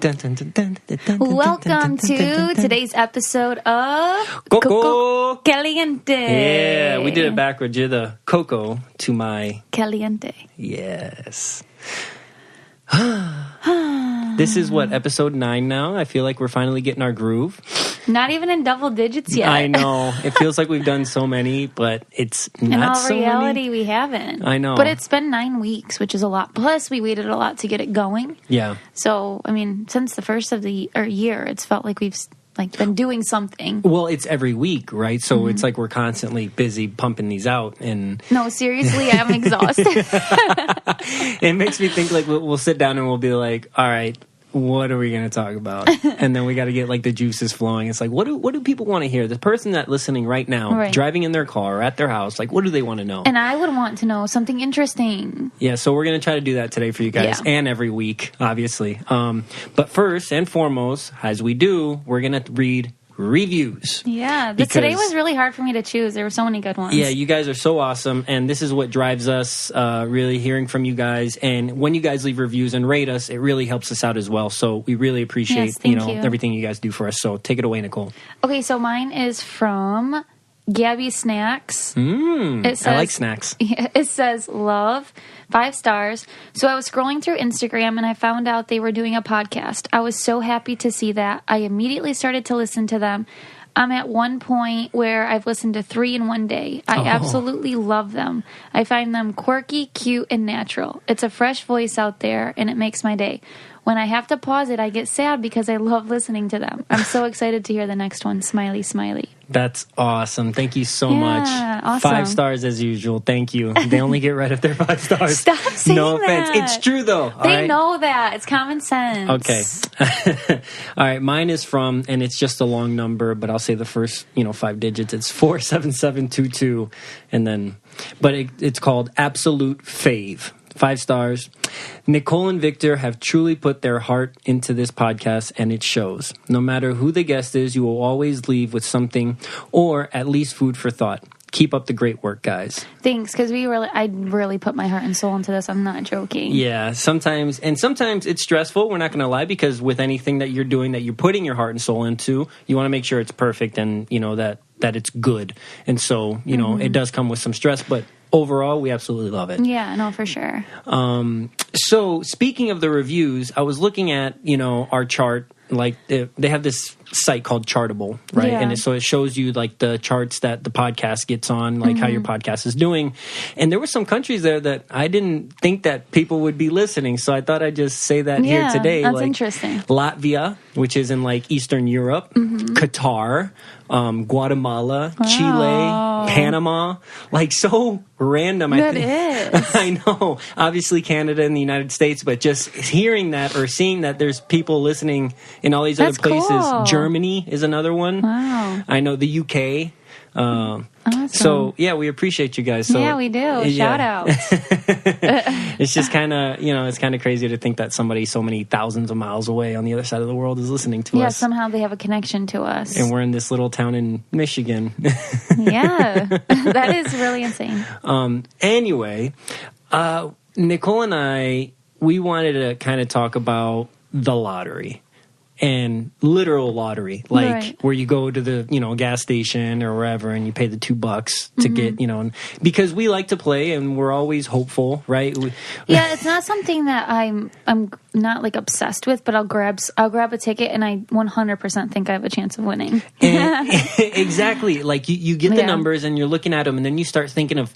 Welcome to today's episode of Coco Caliente. Yeah, we did it backwards. You're the Coco to my Caliente. Yes. This is what, episode 9 now? I feel like we're finally getting our groove. Not even in double digits yet. I know. It feels like we've done so many, but it's not so many. In all reality, we haven't. I know. But it's been 9 weeks, which is a lot. Plus, we waited a lot to get it going. Yeah. So, I mean, since the first of the year, it's felt like we've been doing something. Well, it's every week, right? So it's like we're constantly busy pumping these out. And no, seriously, I'm exhausted. It makes me think like we'll sit down and we'll be like, all right, what are we going to talk about? And then we got to get like the juices flowing. It's like, what do people want to hear? The person that's listening right now, driving in their car or at their house, like, what do they want to know? And I would want to know something interesting. Yeah, so we're going to try to do that today for you guys and every week, obviously. But first and foremost, as we do, we're going to read reviews. Yeah, today was really hard for me to choose. There were so many good ones. Yeah, you guys are so awesome, and this is what drives us, really hearing from you guys. And when you guys leave reviews and rate us, it really helps us out as well. So we really appreciate you everything you guys do for us. So take it away, Nicole. Okay, so mine is from Gabby Snacks. It says, I like snacks. It says, love, 5 stars. So I was scrolling through Instagram and I found out they were doing a podcast. I was so happy to see that. I immediately started to listen to them. I'm at one point where I've listened to 3 in one day. I absolutely love them. I find them quirky, cute, and natural. It's a fresh voice out there and it makes my day. When I have to pause it, I get sad because I love listening to them. I'm so excited to hear the next one. Smiley, smiley. That's awesome. Thank you so much. Awesome. 5 stars as usual. Thank you. They only get rid of their 5 stars. Stop saying no that. offense. It's true, though. They know that. It's common sense. Okay. All right. Mine is from, and it's just a long number, but I'll say the first 5 digits. It's 47722. And then, but it's called Absolute Fave. 5 stars. Nicole and Victor have truly put their heart into this podcast, and it shows. No matter who the guest is, you will always leave with something, or at least food for thought. Keep up the great work, guys. Thanks, because I really put my heart and soul into this. I'm not joking. Yeah, sometimes it's stressful. We're not going to lie, because with anything that you're doing, that you're putting your heart and soul into, you want to make sure it's perfect and that it's good. And so it does come with some stress, but overall, we absolutely love it. Yeah, no, for sure. So speaking of the reviews, I was looking at, our chart. Like they have this site called Chartable, right? Yeah. And so it shows you like the charts that the podcast gets on, like how your podcast is doing. And there were some countries there that I didn't think that people would be listening. So I thought I'd just say that here today. That's like interesting. Latvia, which is in like Eastern Europe, Qatar, Guatemala, Chile, Panama, like so random. That is. I know. Obviously Canada and the United States, but just hearing that or seeing that there's people listening in all these other places. Cool. Germany is another one. Wow. I know the UK. Awesome. So yeah, we appreciate you guys. So, yeah, we do. Shout out. It's just kind of, it's kind of crazy to think that somebody so many thousands of miles away on the other side of the world is listening to us. Yeah, somehow they have a connection to us. And we're in this little town in Michigan. Yeah, that is really insane. Anyway, Nicole and I, we wanted to kind of talk about the lottery. And literal lottery, like where you go to the, gas station or wherever and you pay the $2 to get, because we like to play and we're always hopeful, right? Yeah, it's not something that I'm not like obsessed with, but I'll grab a ticket and I 100% think I have a chance of winning. Exactly. Like you get the numbers and you're looking at them and then you start thinking of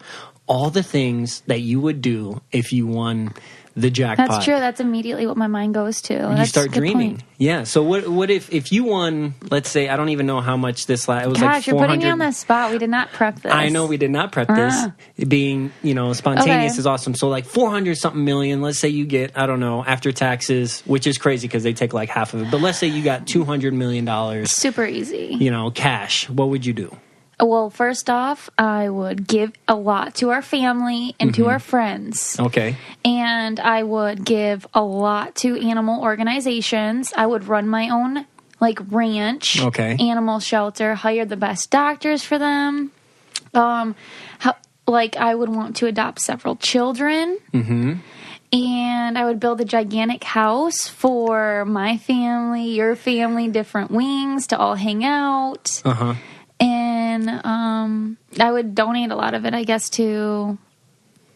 all the things that you would do if you won the jackpot. That's true. That's immediately what my mind goes to. You start dreaming. Point. Yeah. So what if you won, let's say, I don't even know how much this it was. Gosh, like 400. You're putting me on the spot. We did not prep this. I know we did not prep this. Being, spontaneous is awesome. So like 400 something million, let's say you get, I don't know, after taxes, which is crazy because they take like half of it. But let's say you got $200 million. Super easy. Cash. What would you do? Well, first off, I would give a lot to our family and to our friends. Okay. And I would give a lot to animal organizations. I would run my own, ranch. Okay. Animal shelter, hire the best doctors for them. I would want to adopt several children. And I would build a gigantic house for my family, your family, different wings to all hang out. Uh-huh. And I would donate a lot of it, I guess, to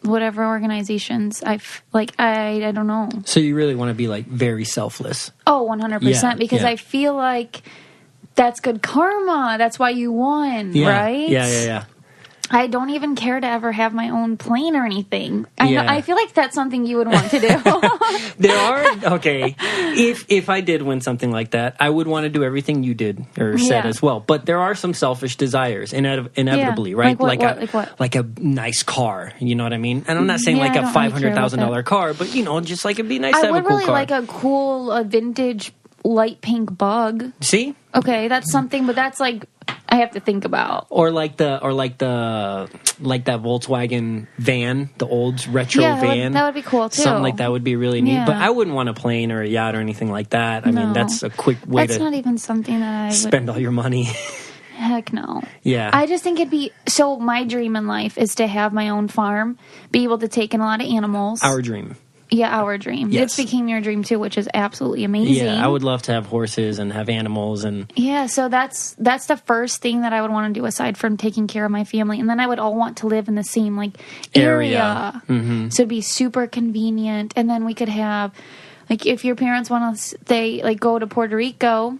whatever organizations I don't know. So you really want to be like very selfless. Oh, 100%. Because I feel like that's good karma. That's why you won, right? Yeah. I don't even care to ever have my own plane or anything. I feel like that's something you would want to do. If I did win something like that, I would want to do everything you did or said as well. But there are some selfish desires, inevitably, right? Like what? Like a nice car, you know what I mean? And I'm not saying like a $500,000 car, but just like it'd be nice to have a cool car. I would really like a cool vintage light pink bug. See? Okay, that's something, but that's like I have to think about. Or like that Volkswagen van, the old retro van. That would be cool too. Something like that would be really neat. Yeah. But I wouldn't want a plane or a yacht or anything like that. I mean, that's a quick way That's not even something that I would spend all your money. Heck no. Yeah. I just think it'd be so. My dream in life is to have my own farm, be able to take in a lot of animals. Our dream. Yeah, our dream. Yes. It became your dream too, which is absolutely amazing. Yeah, I would love to have horses and have animals and so that's the first thing that I would want to do aside from taking care of my family, and then I would all want to live in the same area. Mm-hmm. So it'd be super convenient, and then we could have if your parents want to go to Puerto Rico,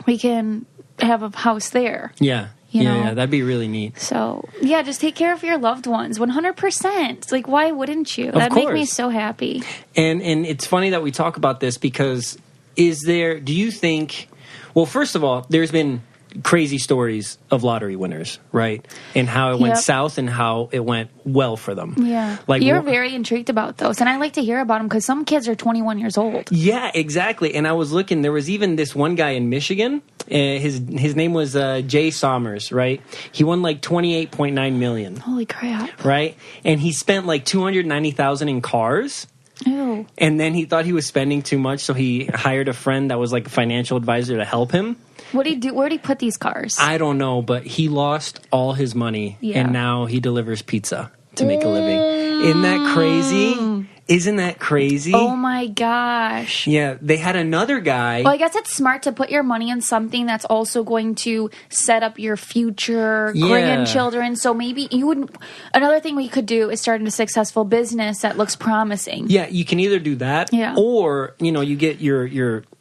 we can have a house there. Yeah. Yeah, that'd be really neat. So, just take care of your loved ones, 100%. Why wouldn't you? That'd make me so happy. And it's funny that we talk about this because do you think, well, first of all, there's been crazy stories of lottery winners, right? And how it went south and how it went well for them. Yeah. You're very intrigued about those. And I like to hear about them because some kids are 21 years old. Yeah, exactly. And I was looking, there was even this one guy in Michigan. His name was Jay Sommers, right? He won $28.9 million. Holy crap. Right? And he spent $290,000 in cars. Ew. And then he thought he was spending too much, so he hired a friend that was a financial advisor to help him. What did he do? Where did he put these cars? I don't know, but he lost all his money, and now he delivers pizza to make a living. Isn't that crazy? Isn't that crazy? Oh my gosh. Yeah, they had another guy. Well, I guess it's smart to put your money in something that's also going to set up your future grandchildren. So maybe you wouldn't. Another thing we could do is start a successful business that looks promising. Yeah, you can either do that or, you get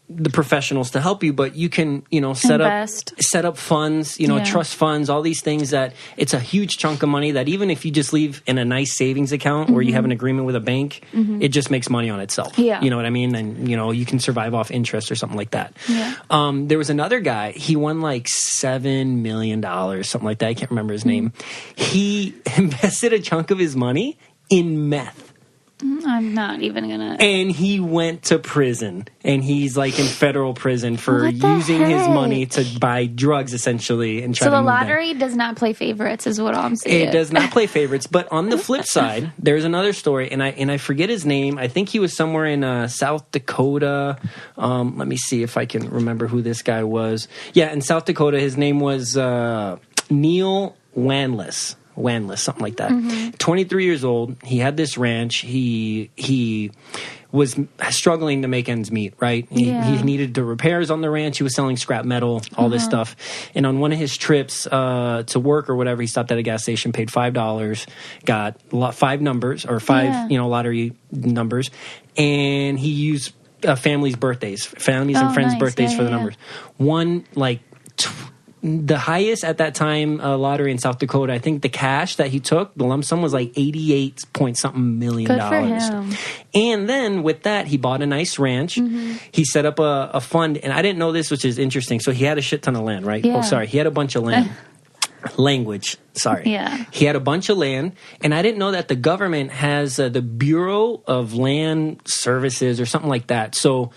the professionals to help you, but you can, set up funds, trust funds, all these things that it's a huge chunk of money that even if you just leave in a nice savings account where you have an agreement with a bank, it just makes money on itself. Yeah. You know what I mean? And, you can survive off interest or something like that. Yeah. There was another guy, he won $7 million, something like that. I can't remember his name. He invested a chunk of his money in meth. I'm not even gonna. And he went to prison, and he's in federal prison for using his money to buy drugs, essentially. And so the lottery does not play favorites, is what I'm saying. It does not play favorites. But on the flip side, there's another story, and I forget his name. I think he was somewhere in South Dakota. Let me see if I can remember who this guy was. Yeah, in South Dakota, his name was Neil Wanless, something like that. 23 years old. He had this ranch. He was struggling to make ends meet, right? He needed the repairs on the ranch. He was selling scrap metal, all this stuff. And on one of his trips to work or whatever, he stopped at a gas station, paid $5, got 5 numbers or 5, lottery numbers, and he used families' and friends' birthdays for the numbers. One the highest at that time lottery in South Dakota, I think the cash that he took, the lump sum was $88-point-something million. Good for him. And then with that, he bought a nice ranch. He set up a fund, and I didn't know this, which is interesting. So he had a shit ton of land, right? Yeah. Oh, sorry. He had a bunch of land. Yeah. He had a bunch of land, and I didn't know that the government has the Bureau of Land Services or something like that. So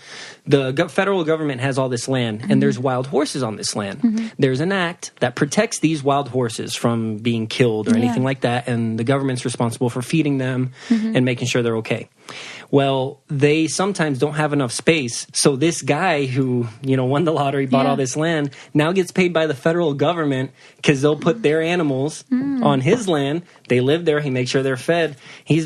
the federal government has all this land, and there's wild horses on this land. There's an act that protects these wild horses from being killed or anything like that, and the government's responsible for feeding them and making sure they're okay. Well, they sometimes don't have enough space, so this guy who, won the lottery, bought all this land, now gets paid by the federal government because they'll put their animals animals on his land. They live there. He makes sure they're fed. He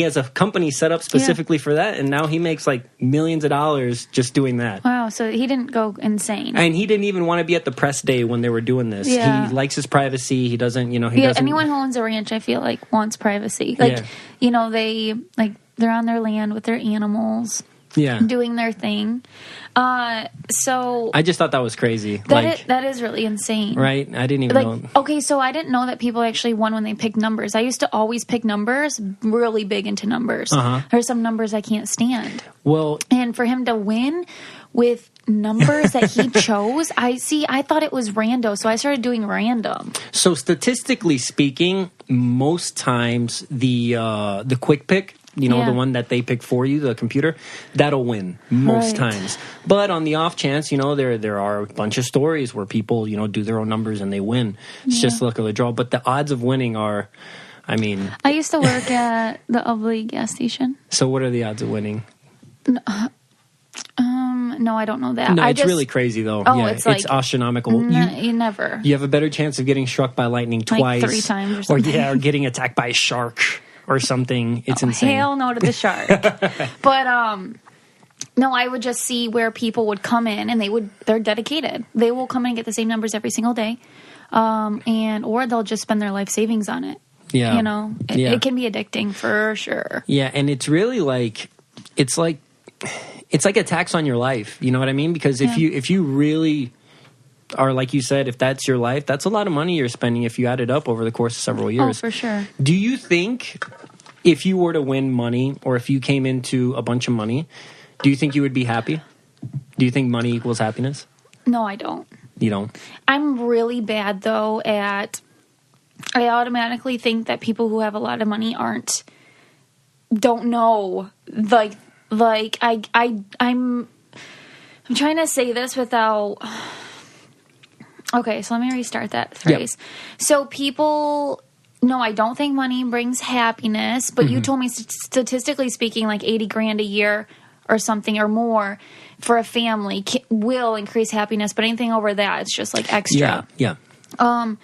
has a company set up specifically for that, and now he makes like millions of dollars just doing that. Wow, so he didn't go insane. And he didn't even want to be at the press day when they were doing this. Yeah. He likes his privacy. He doesn't, he doesn't. Anyone who owns a ranch, I feel like, wants privacy. Like, they're on their land with their animals. Yeah. Doing their thing. So I just thought that was crazy. That is really insane. Right? I didn't even know. Okay, so I didn't know that people actually won when they picked numbers. I used to always pick numbers, really big into numbers. There's some numbers I can't stand. Well, and for him to win with numbers that he chose, I thought it was random, so I started doing random. So statistically speaking, most times the quick pick, the one that they pick for you, the computer, that'll win most times. But on the off chance, there are a bunch of stories where people, do their own numbers and they win. It's just luck of the draw. But the odds of winning are, I used to work at the Ubly gas station. So what are the odds of winning? No, I don't know that. No, it's really crazy though. Oh, yeah, it's astronomical. You never. You have a better chance of getting struck by lightning twice, 3 times or something. Or getting attacked by a shark or something. It's insane. Hell no to the shark. But no, I would just see where people would come in and they're dedicated. They will come in and get the same numbers every single day, or they'll just spend their life savings on it. Yeah, it can be addicting for sure. Yeah, and it's really it's like a tax on your life. You know what I mean? Because if you really are, like you said, if that's your life, that's a lot of money you're spending if you add it up over the course of several years. Oh, for sure. Do you think if you were to win money, or if you came into a bunch of money, do you think you would be happy? Do you think money equals happiness? No, I don't. You don't? I'm really bad, though, I automatically think that people who have a lot of money don't know, I'm trying to say this without... Okay, so let me restart that phrase. Yep. So people... No, I don't think money brings happiness, but you told me statistically speaking, like $80,000 a year or something or more for a family will increase happiness, but anything over that, it's just like extra. Yeah.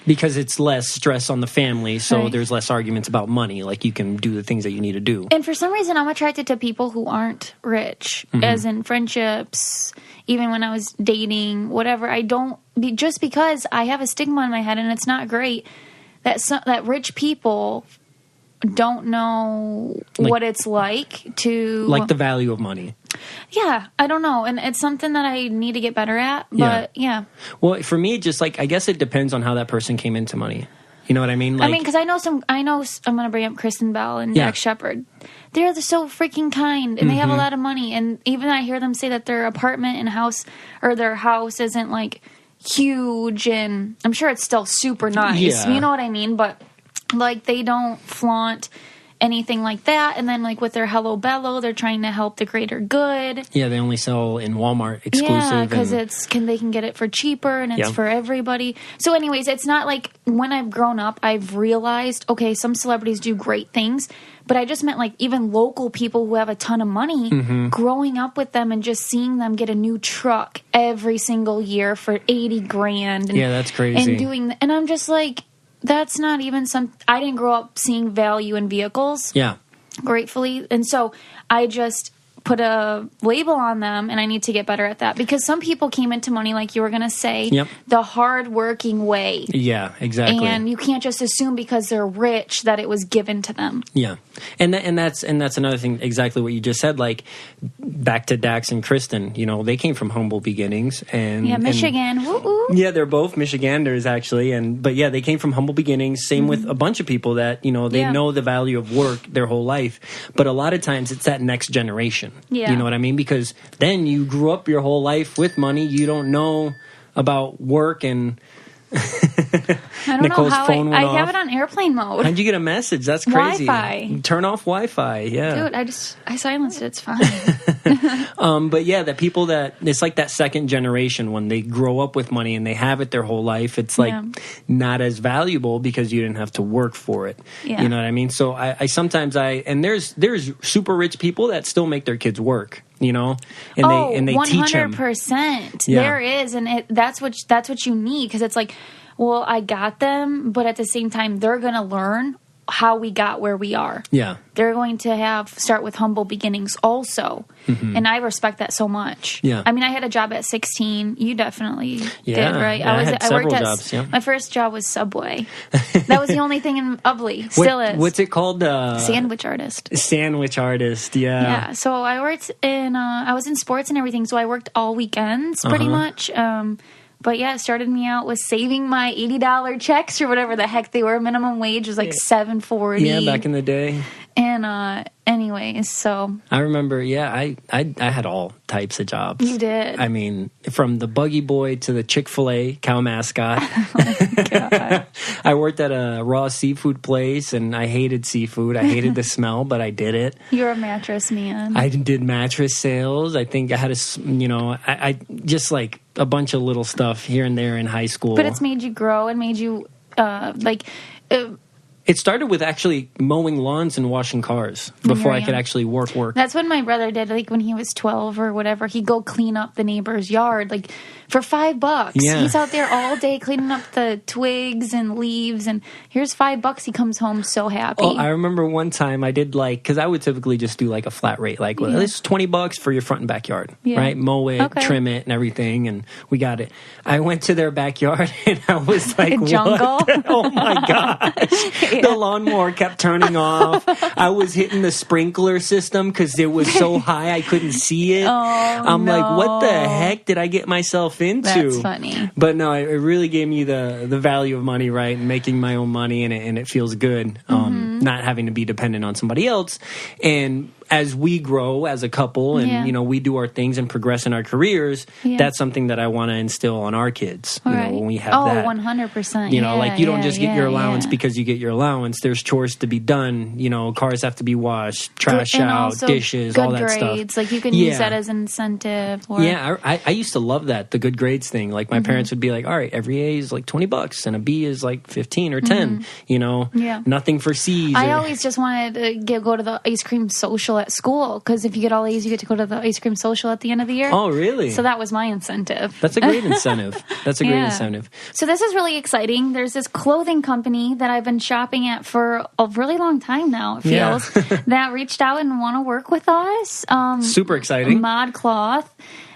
Because it's less stress on the family, so there's less arguments about money. Like, you can do the things that you need to do. And for some reason, I'm attracted to people who aren't rich, as in friendships, even when I was dating, whatever. Just because I have a stigma in my head, and it's not great, that rich people don't know what it's like to... Like the value of money. Yeah, I don't know. And it's something that I need to get better at, but yeah. Well, for me, just I guess it depends on how that person came into money. You know what I mean? Because I'm going to bring up Kristen Bell and Dax Shepard. They're so freaking kind, and they have a lot of money. And even I hear them say that their apartment and house, or their house isn't huge, and I'm sure it's still super nice. Yeah. You know what I mean? But they don't flaunt anything like that. And then with their Hello Bello, they're trying to help the greater good. Yeah, they only sell in Walmart exclusive. Yeah, because they can get it for cheaper, and it's for everybody. So anyways, it's not when I've grown up, I've realized, okay, some celebrities do great things, but I just meant even local people who have a ton of money, growing up with them and just seeing them get a new truck every single year for $80,000. Yeah, that's crazy. And I'm just that's not even I didn't grow up seeing value in vehicles. Yeah. Gratefully. And so I just put a label on them, and I need to get better at that, because some people came into money, like you were going to say, the hard-working way. Yeah, exactly. And you can't just assume because they're rich that it was given to them. Yeah. And that's another thing, exactly what you just said, back to Dax and Kristen, they came from humble beginnings, and Michigan. Woo-woo. Yeah, they're both Michiganders actually, but they came from humble beginnings. Same with a bunch of people that, they know the value of work their whole life, but a lot of times it's that next generation. Yeah. You know what I mean? Because then you grew up your whole life with money. You don't know about work, and I don't Nicole's know how phone went I off. have it on airplane mode. How'd you get a message? That's crazy. Wi-Fi. Turn off Wi-Fi. Yeah. Dude, I silenced it. It's fine. But yeah, the people it's like that second generation, when they grow up with money and they have it their whole life, it's not as valuable because you didn't have to work for it. Yeah. You know what I mean? So I sometimes and there's super rich people that still make their kids work. And they teach them. 100%. Yeah. There is, and that's what you need, because it's well, I got them, but at the same time, they're going to learn how we got where we are. Yeah. They're going to start with humble beginnings also. And I respect that so much. Yeah. I mean, I had a job at 16. You definitely did, right? Yeah, I had several jobs. Yeah. My first job was Subway. That was the only thing in Ubley. Still is. What's it called? Sandwich artist. Sandwich artist, yeah. Yeah, so I worked I was in sports and everything, so I worked all weekends pretty much. But yeah, it started me out with saving my $80 checks or whatever the heck they were. Minimum wage was like $7.40. Yeah, back in the day. And anyways, so I remember, I had all types of jobs. You did. I mean, from the buggy boy to the Chick-fil-A cow mascot. Oh my God. I worked at a raw seafood place, and I hated seafood. I hated the smell, but I did it. You're a mattress man. I did mattress sales. I think I had I just like a bunch of little stuff here and there in high school. But it's made you grow and made you it started with actually mowing lawns and washing cars before I could actually work. That's what my brother did, like when he was 12 or whatever. He'd go clean up the neighbor's yard, like for $5. Yeah. He's out there all day cleaning up the twigs and leaves, and here's $5. He comes home so happy. Oh, I remember one time I did because I would typically just do like a flat rate, like well, this is $20 for your front and backyard, right? Mow it, trim it, and everything, and we got it. I went to their backyard and I was like, jungle. What? Oh my gosh. The lawnmower kept turning off. I was hitting the sprinkler system because it was so high I couldn't see it. I'm like, what the heck did I get myself into? That's funny. But no, it really gave me the value of money, right? And making my own money, and it feels good. Not having to be dependent on somebody else. And as we grow as a couple and, we do our things and progress in our careers, that's something that I want to instill on our kids, when we have that. 100%. You don't just get your allowance because you get your allowance. There's chores to be done. Cars have to be washed, trash out, dishes, all that grades. stuff. Like you can use that as an incentive. Or... Yeah, I used to love that, the good grades thing. Like my parents would be like, all right, every A is like $20 and a B is like 15 or 10, nothing for C's. I always just wanted to go to the ice cream social at school, because if you get all A's, you get to go to the ice cream social at the end of the year. Oh, really? So that was my incentive. That's a great incentive. That's a great incentive. So this is really exciting. There's this clothing company that I've been shopping at for a really long time now, it feels, that reached out and want to work with us. Super exciting. ModCloth.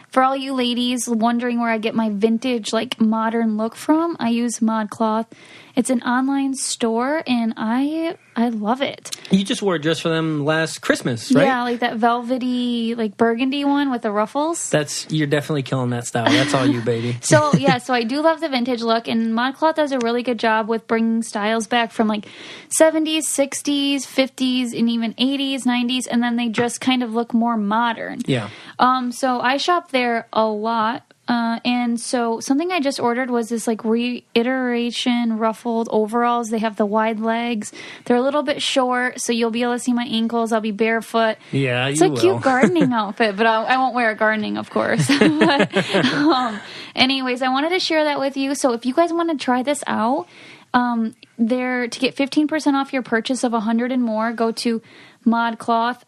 For all you ladies wondering where I get my vintage, like, modern look from, I use ModCloth. It's an online store, and I love it. You just wore a dress for them last Christmas, right? Yeah, like that velvety, like burgundy one with the ruffles. You're definitely killing that style. That's all you, baby. So I do love the vintage look, and ModCloth does a really good job with bringing styles back from like 70s, 60s, 50s, and even 80s, 90s, and then they just kind of look more modern. Yeah. So I shop there a lot. And so something I just ordered was this like reiteration ruffled overalls. They have the wide legs. They're a little bit short, so you'll be able to see my ankles. I'll be barefoot. Yeah, it's a cute gardening outfit, but I won't wear it gardening, of course. But, anyways, I wanted to share that with you. So if you guys want to try this out, to get 15% off your purchase of 100 and more, go to ModCloth,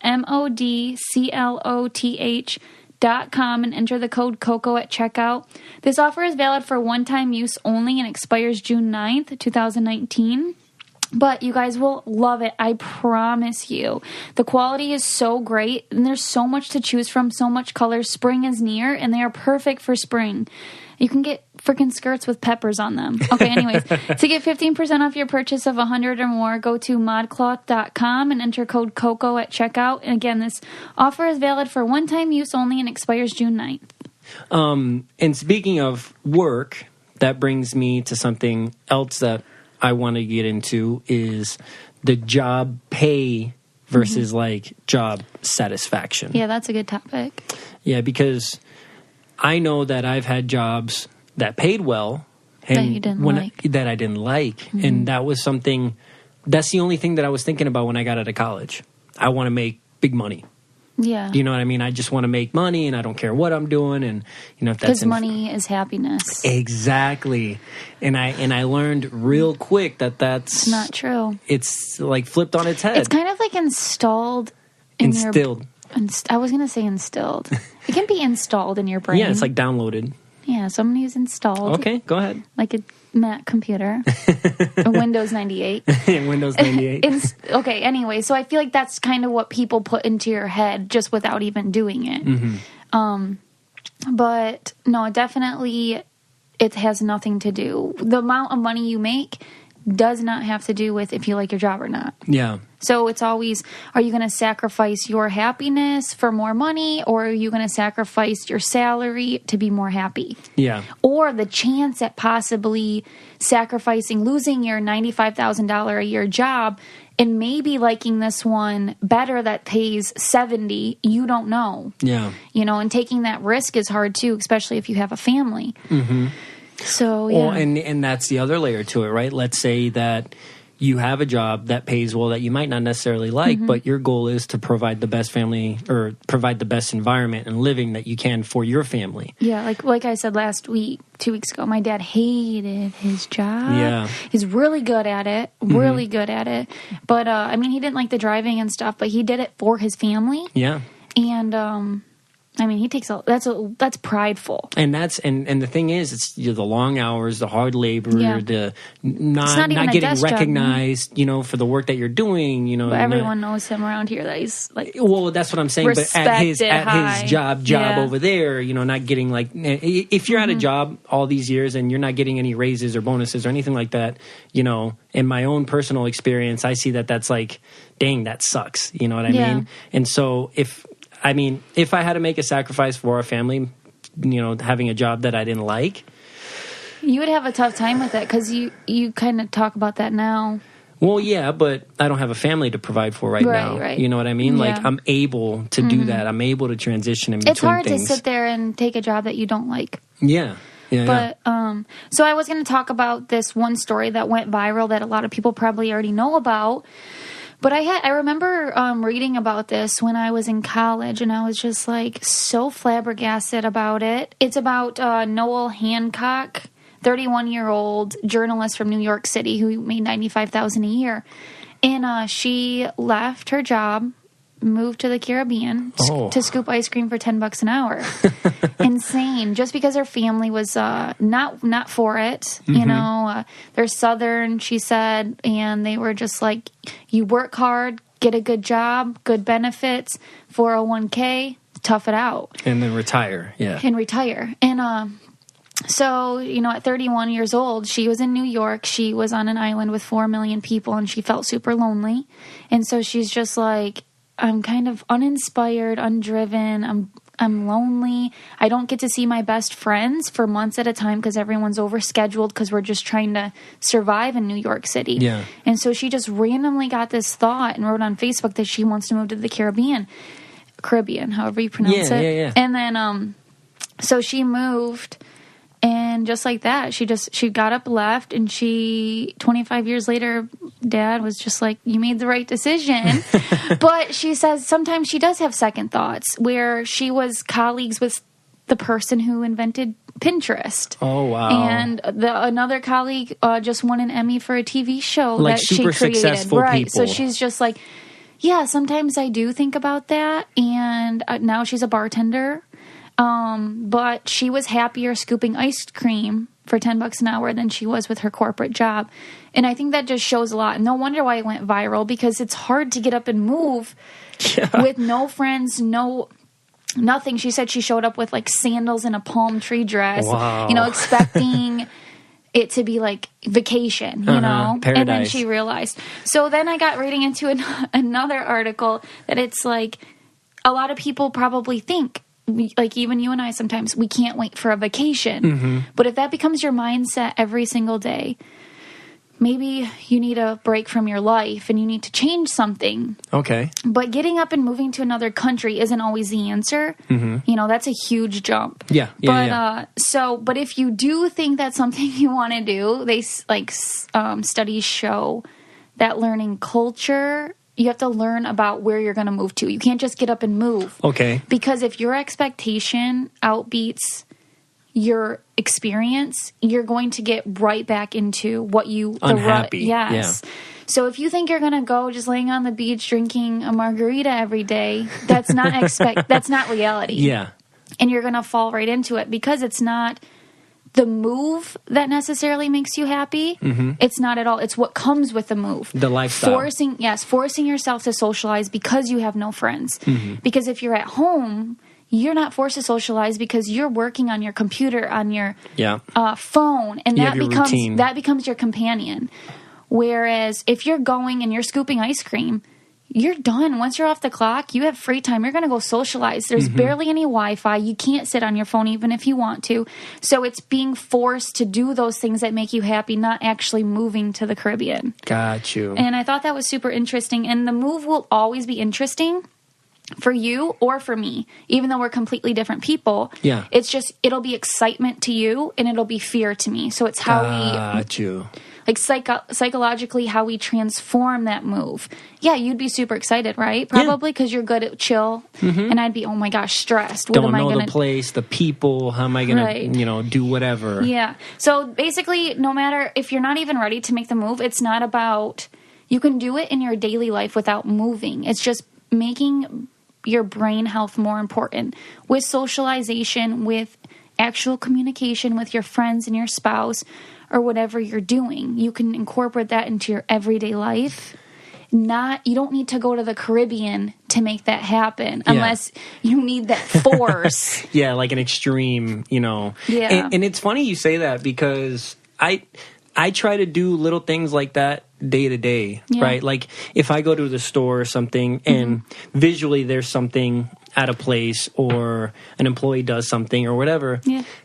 ModCloth.com and enter the code Coco at checkout. This offer is valid for one-time use only and expires June 9th, 2019. But you guys will love it. I promise you. The quality is so great, and there's so much to choose from, so much color. Spring is near, and they are perfect for spring. You can get freaking skirts with peppers on them. Okay, anyways, to get 15% off your purchase of 100 or more, go to modcloth.com and enter code Coco at checkout. And again, this offer is valid for one-time use only and expires June 9th. And speaking of work, that brings me to something else that I want to get into is the job pay versus like job satisfaction. Yeah, that's a good topic. Yeah, because I know that I've had jobs that paid well and that you didn't like. That I didn't like. And that was something, that's the only thing that I was thinking about when I got out of college. I want to make big money. Yeah. You know what I mean? I just want to make money and I don't care what I'm doing. And, if that's... Because money is happiness. Exactly. And I learned real quick that's... It's not true. It's like flipped on its head. It's kind of like instilled in Instilled. I was going to say instilled. It can be installed in your brain. Yeah, it's like downloaded. Yeah, somebody who's installed. Okay, go ahead. Like a Mac computer, a Windows 98. Windows 98. Okay, anyway, so I feel like that's kind of what people put into your head just without even doing it. Mm-hmm. But no, definitely it has nothing to do. The amount of money you make does not have to do with if you like your job or not. Yeah. So it's always, are you going to sacrifice your happiness for more money, or are you going to sacrifice your salary to be more happy? Yeah. Or the chance at possibly losing your $95,000 a year job and maybe liking this one better that pays $70,000, you don't know. Yeah. You know, and taking that risk is hard too, especially if you have a family. Mm-hmm. So, yeah. Well, and that's the other layer to it, right? Let's say that you have a job that pays well that you might not necessarily like, Mm-hmm. but your goal is to provide the best family or provide the best environment and living that you can for your family. Yeah, like I said 2 weeks ago, my dad hated his job. Yeah. He's really good at it, really good at it. But, I mean, he didn't like the driving and stuff, but he did it for his family. Yeah. And, I mean, he takes that's prideful. And the thing is, it's the long hours, the hard labor, the not getting recognized, for the work that you're doing, But everyone knows him around here that he's like. Well, that's what I'm saying. But at his job over there, not getting if you're at a job all these years and you're not getting any raises or bonuses or anything like that, in my own personal experience, I see that that's like, dang, that sucks. You know what I mean? And so if I had to make a sacrifice for our family, having a job that I didn't like, you would have a tough time with it because you kind of talk about that now. Well, yeah, but I don't have a family to provide for right now. Right. You know what I mean? Yeah. Like, I'm able to do that. I'm able to transition in between things. It's hard to sit there and take a job that you don't like. Yeah. But so I was going to talk about this one story that went viral that a lot of people probably already know about. But I remember reading about this when I was in college, and I was just like so flabbergasted about it. It's about Noel Hancock, 31-year-old journalist from New York City who made $95,000 a year, and she left her job, moved to the Caribbean to scoop ice cream for $10 an hour. Insane. Just because her family was not for it. Mm-hmm. They're Southern, she said, and they were just like, you work hard, get a good job, good benefits, 401k, tough it out. And then retire. Yeah. And retire. And so, at 31 years old, she was in New York. She was on an island with 4 million people, and she felt super lonely. And so she's just like, I'm kind of uninspired, undriven. I'm lonely. I don't get to see my best friends for months at a time because everyone's overscheduled because we're just trying to survive in New York City. Yeah. And so she just randomly got this thought and wrote on Facebook that she wants to move to the Caribbean, however you pronounce it. Yeah. And then, so she moved. And just like that, she got up, left, and 25 years later, Dad was just like, you made the right decision. But she says sometimes she does have second thoughts where she was colleagues with the person who invented Pinterest. Oh, wow. And another colleague just won an Emmy for a TV show like that she super created. Successful right. people. So she's just like, yeah, sometimes I do think about that. And now she's a bartender. But she was happier scooping ice cream for $10 an hour than she was with her corporate job. And I think that just shows a lot. And no wonder why it went viral, because it's hard to get up and move with no friends, nothing. She said she showed up with like sandals and a palm tree dress, wow. Expecting it to be like vacation, Paradise. And then she realized. So then I got reading into another article that it's like a lot of people probably think, like even you and I sometimes, we can't wait for a vacation. Mm-hmm. But if that becomes your mindset every single day, maybe you need a break from your life and you need to change something. Okay. But getting up and moving to another country isn't always the answer. Mm-hmm. That's a huge jump. Yeah. But if you do think that's something you want to do, they studies show that learning culture, you have to learn about where you're going to move to. You can't just get up and move. Okay. Because if your expectation outbeats your experience, you're going to get right back into what you... Unhappy. Yes. Yeah. So if you think you're going to go just laying on the beach drinking a margarita every day, that's not that's not reality. Yeah. And you're going to fall right into it because it's not the move that necessarily makes you happy. It's not at all. It's what comes with the move. The lifestyle. Forcing yourself to socialize because you have no friends. Because if you're at home, you're not forced to socialize because you're working on your computer, on your phone, and that becomes your companion. Whereas if you're going and you're scooping ice cream, you're done. Once you're off the clock, you have free time. You're going to go socialize. There's barely any Wi-Fi. You can't sit on your phone even if you want to. So it's being forced to do those things that make you happy, not actually moving to the Caribbean. Got you. And I thought that was super interesting. And the move will always be interesting for you or for me, even though we're completely different people. Yeah. It's just, it'll be excitement to you and it'll be fear to me. So it's how like psychologically, how we transform that move. Yeah, you'd be super excited, right? Probably because you're good at chill. And I'd be, oh my gosh, stressed. What am I know the place, the people. How am I going to, do whatever? Yeah. So basically, no matter if you're not even ready to make the move, it's not about, you can do it in your daily life without moving. It's just making your brain health more important with socialization, with actual communication with your friends and your spouse, or whatever you're doing. You can incorporate that into your everyday life. You don't need to go to the Caribbean to make that happen unless you need that force. Like an extreme, Yeah. And it's funny you say that because I try to do little things like that day to day, right? Like if I go to the store or something and visually there's something at a place or an employee does something or whatever,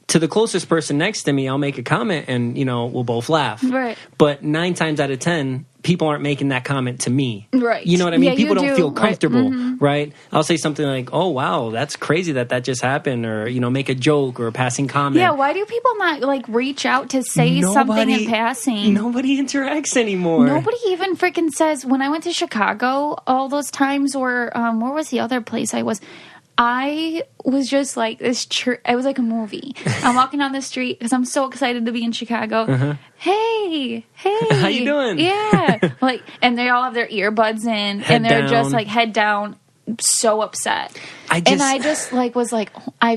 to the closest person next to me, I'll make a comment and, we'll both laugh. Right. But 9 times out of 10, people aren't making that comment to me. Right. You know what I mean? Yeah, people don't feel comfortable, right? I'll say something like, oh, wow, that's crazy that just happened, or, make a joke or a passing comment. Yeah, why do people not, reach out to say something in passing? Nobody interacts anymore. Nobody even freaking says, when I went to Chicago all those times, or where was the other place I was? I was just like this. It was like a movie. I'm walking down the street because I'm so excited to be in Chicago. Hey, how you doing? Yeah, and they all have their earbuds in, and they're just head down, so upset. I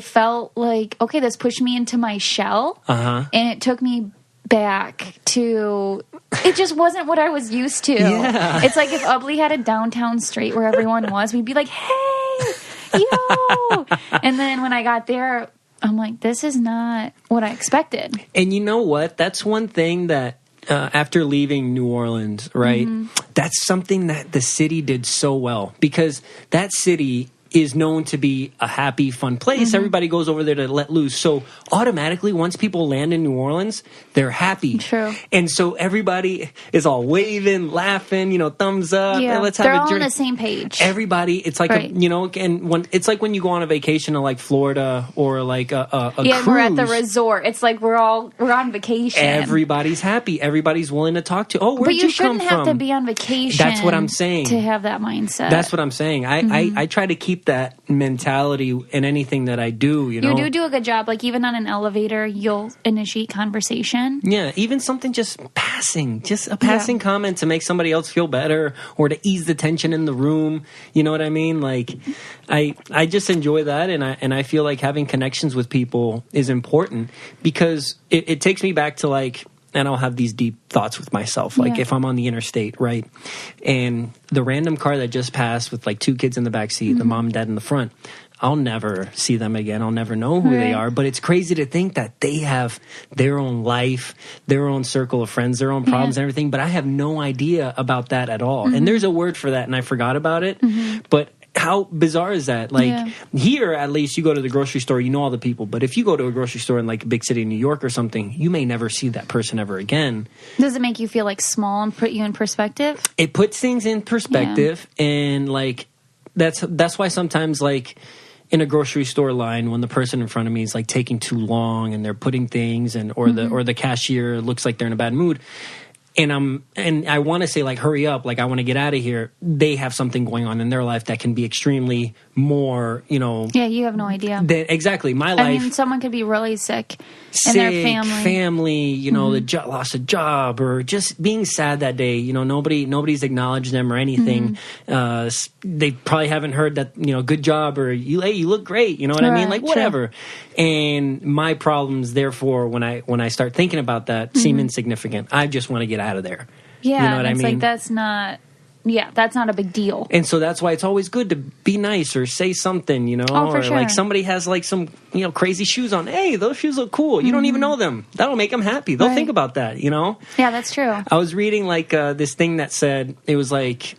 felt like, okay, this pushed me into my shell, and it took me back to. It just wasn't what I was used to. Yeah. It's like if Ubley had a downtown street where everyone was, we'd be like, hey. Yo! And then when I got there, I'm like, this is not what I expected. And you know what? That's one thing that after leaving New Orleans, right? That's something that the city did so well, because that city is known to be a happy, fun place. Everybody goes over there to let loose. So automatically, once people land in New Orleans, they're happy. True. And so everybody is all waving, laughing, thumbs up. Yeah, let's have a drink. They're all on the same page. Everybody, it's like, it's like when you go on a vacation to Florida or a cruise. Yeah, we're at the resort. It's like we're on vacation. Everybody's happy. Everybody's willing to talk to. Oh, where'd you come from? But you shouldn't have to be on vacation. That's what I'm saying. To have that mindset. That's what I'm saying. I try to keep that mentality in anything that I do, You do a good job. Even on an elevator, you'll initiate conversation. Yeah, even something just a passing comment to make somebody else feel better or to ease the tension in the room. You know what I mean? I just enjoy that, and I feel like having connections with people is important because it takes me back to and I'll have these deep thoughts with myself. If I'm on the interstate, right? And the random car that just passed with 2 kids in the back seat, the mom and dad in the front, I'll never see them again. I'll never know who they are. But it's crazy to think that they have their own life, their own circle of friends, their own problems and everything. But I have no idea about that at all. And there's a word for that, and I forgot about it. But how bizarre is that? Here, at least, you go to the grocery store, you know all the people. But if you go to a grocery store in a big city in New York or something, you may never see that person ever again. Does it make you feel small and put you in perspective? It puts things in perspective, and that's why sometimes in a grocery store line, when the person in front of me is taking too long and they're putting things or the cashier looks like they're in a bad mood. And I want to say hurry up, I want to get out of here. They have something going on in their life that can be extremely more, Yeah, you have no idea. Exactly. My life. I mean, someone could be really sick in their family. Lost a job, or just being sad that day. Nobody's acknowledged them or anything. They probably haven't heard that, good job, or you look great. You know what I mean? Like, whatever. True. And my problems, therefore, when I start thinking about that, seem insignificant. I just want to get out of there. Yeah, you know what I mean? Like, that's not a big deal. And so that's why it's always good to be nice or say something, for sure. Like somebody has like some, crazy shoes on. Hey, those shoes look cool. You don't even know them. That'll make them happy. They'll think about that, Yeah, that's true. I was reading like this thing that said it was like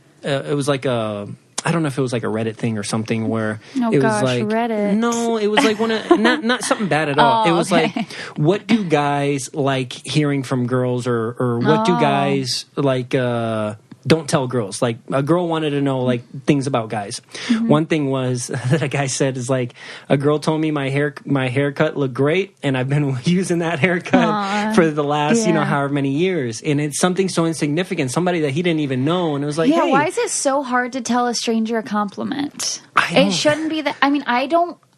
I don't know if it was like a Reddit thing or something where was like Reddit. No, it was like one of not something bad at all. It was like, what do guys like hearing from girls, or what do guys like don't tell girls? Like, a girl wanted to know like things about guys. One thing was that a guy said is like, a girl told me my haircut looked great, and I've been using that haircut for the last however many years, and it's something so insignificant, somebody that he didn't even know, and it was like, hey, why is it so hard to tell a stranger a compliment? It shouldn't be that. I mean,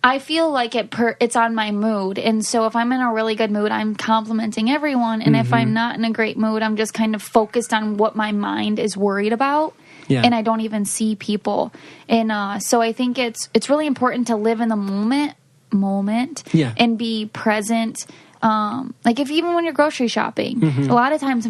I feel like it's on my mood. And so if I'm in a really good mood, I'm complimenting everyone. And if I'm not in a great mood, I'm just kind of focused on what my mind is worried about. Yeah. And I don't even see people. And so I think it's really important to live in the moment and be present. Like even when you're grocery shopping, a lot of times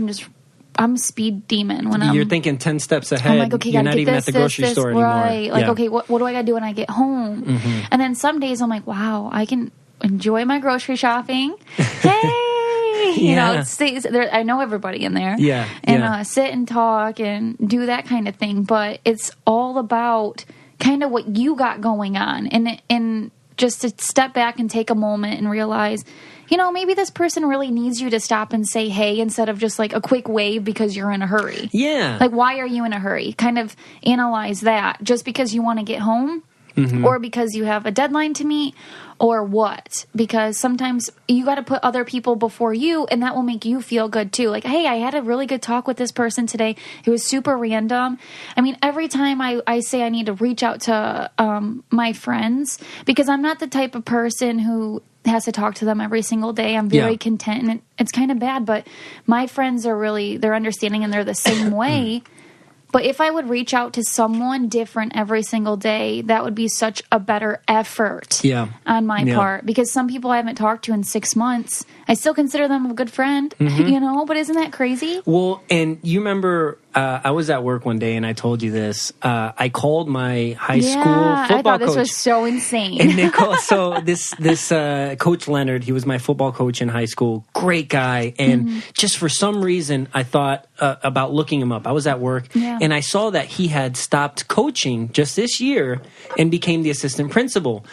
I'm a speed demon when you're thinking 10 steps ahead. I'm like, okay, you're not even at the grocery store anymore. Right. Like, okay, what do I got to do when I get home? And then some days I'm like, wow, I can enjoy my grocery shopping. Hey, I know everybody in there. Yeah. And sit and talk and do that kind of thing. But it's all about kind of what you got going on. And just to step back and take a moment and realize, maybe this person really needs you to stop and say hey instead of just like a quick wave because you're in a hurry. Yeah. Like, why are you in a hurry? Kind of analyze that. Just because you want to get home or because you have a deadline to meet or what? Because sometimes you got to put other people before you, and that will make you feel good too. Like, hey, I had a really good talk with this person today. It was super random. I mean, every time I say I need to reach out to my friends, because I'm not the type of person who has to talk to them every single day. I'm very content, and it's kind of bad, but my friends they're understanding, and they're the same way. But if I would reach out to someone different every single day, that would be such a better effort on my part. Because some people I haven't talked to in 6 months, I still consider them a good friend, but isn't that crazy? Well, and you remember, I was at work one day and I told you this. I called my high school football coach. I thought this was so insane. And Nicole, so this Coach Leonard, he was my football coach in high school. Great guy. And just for some reason, I thought about looking him up. I was at work and I saw that he had stopped coaching just this year and became the assistant principal.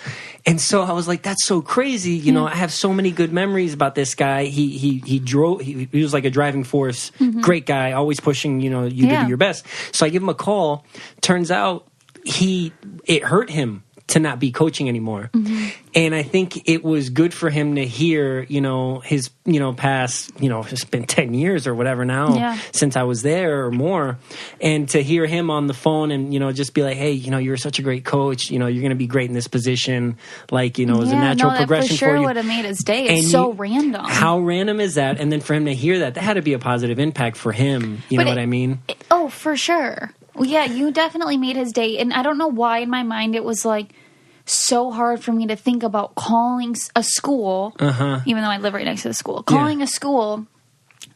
And so I was like, that's so crazy. You know, I have so many good memories about this guy. He drove, he was like a driving force. Great guy, always pushing, you to do your best. So I give him a call. Turns out it hurt him to not be coaching anymore. And I think it was good for him to hear, his, past, it's been 10 years or whatever now since I was there or more. And to hear him on the phone and, just be like, hey, you're such a great coach. You're going to be great in this position. Like, as a natural progression for you. For sure would have made his day. It's so random. How random is that? And then for him to hear that had to be a positive impact for him. You know what I mean? Oh, for sure. Well, yeah, you definitely made his day. And I don't know why in my mind it was like so hard for me to think about calling a school, even though I live right next to the school, calling a school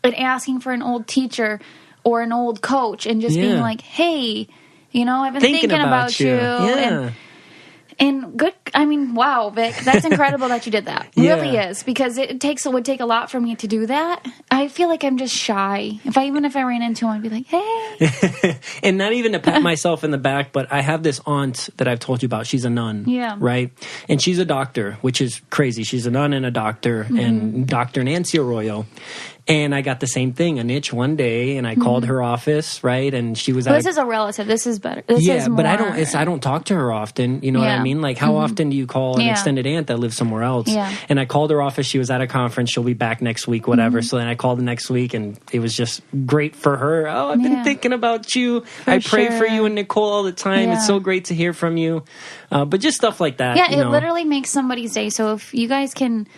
and asking for an old teacher or an old coach and just being like, hey, I've been thinking about you. And good, wow, Vic, that's incredible that you did that. It really is, because it would take a lot for me to do that. I feel like I'm just shy. If I ran into him, I'd be like, hey. And not even to pat myself in the back, but I have this aunt that I've told you about. She's a nun, right? And she's a doctor, which is crazy. She's a nun and a doctor, and Dr. Nancy Arroyo. And I got the same thing, an itch one day, and I called her office, right? And she was This is a relative. This is better. This is more... but I don't talk to her often. You know what I mean? Like, how often do you call an extended aunt that lives somewhere else? Yeah. And I called her office. She was at a conference. She'll be back next week, whatever. So then I called the next week, and it was just great for her. Oh, I've been thinking about you. I pray for you and Nicole all the time. It's so great to hear from you. But just stuff like that. Yeah, it literally makes somebody's day. So if you guys can...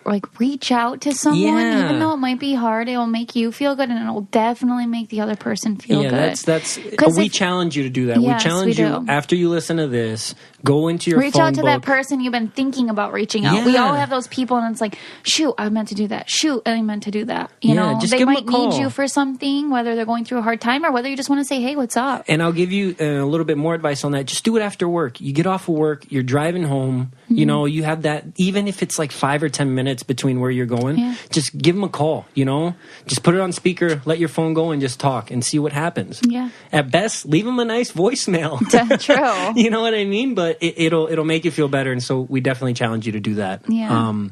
like reach out to someone, even though it might be hard, it will make you feel good, and it will definitely make the other person feel good. That's we challenge you to do that. Yes, we challenge you after you listen to this, go into your reach phone out to book. that person you've been thinking about reaching out. We all have those people, and it's like, shoot, I meant to do that. Shoot, I meant to do that. You know, just they give them might a call. need you for something, whether they're going through a hard time or whether you just want to say, hey, what's up? And I'll give you a little bit more advice on that. Just do it after work. You get off of work, you're driving home, you know, you have that, even if it's like 5 or 10 minutes between where you're going, just give them a call, you know, just put it on speaker, let your phone go and just talk and see what happens. Yeah. At best, leave them a nice voicemail. True. You know what I mean? But it'll make you feel better. And so we definitely challenge you to do that. Yeah.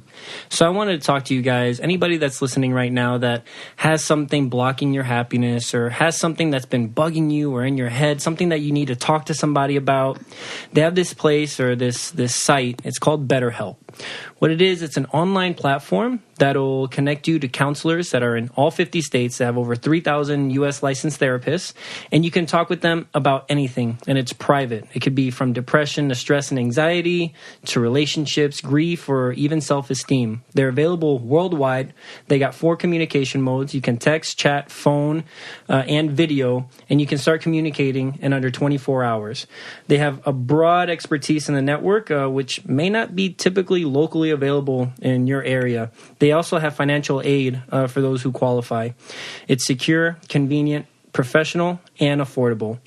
So I wanted to talk to you guys, anybody that's listening right now that has something blocking your happiness or has something that's been bugging you or in your head, something that you need to talk to somebody about. They have this place or this site. It's called BetterHelp. What it is, it's an online platform that'll connect you to counselors that are in all 50 states that have over 3,000 U.S. licensed therapists, and you can talk with them about anything, and it's private. It could be from depression to stress and anxiety to relationships, grief, or even self-esteem. They're available worldwide. They got 4 communication modes. You can text, chat, phone, and video, and you can start communicating in under 24 hours. They have a broad expertise in the network, which may not be typically locally available in your area. They also have financial aid for those who qualify. It's secure, convenient, professional, and affordable.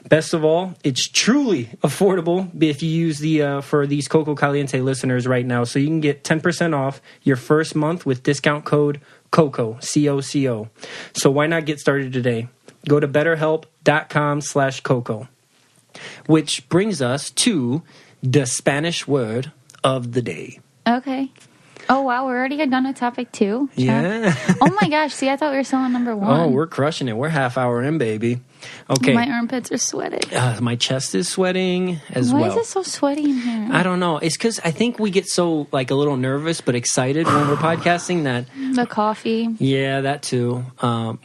Best of all, it's truly affordable if you use for these Coco Caliente listeners right now. So you can get 10% off your first month with discount code COCO, C-O-C-O. So why not get started today? Go to betterhelp.com/Coco. Which brings us to the Spanish word of the day. Okay. Oh, wow. We're already done with topic 2. Yeah. Oh, my gosh. See, I thought we were still on number 1. Oh, we're crushing it. We're half hour in, baby. Okay. My armpits are sweating. My chest is sweating as well. Why is it so sweaty in here? I don't know. It's because I think we get so like a little nervous but excited when we're podcasting that... The coffee. Yeah, that too.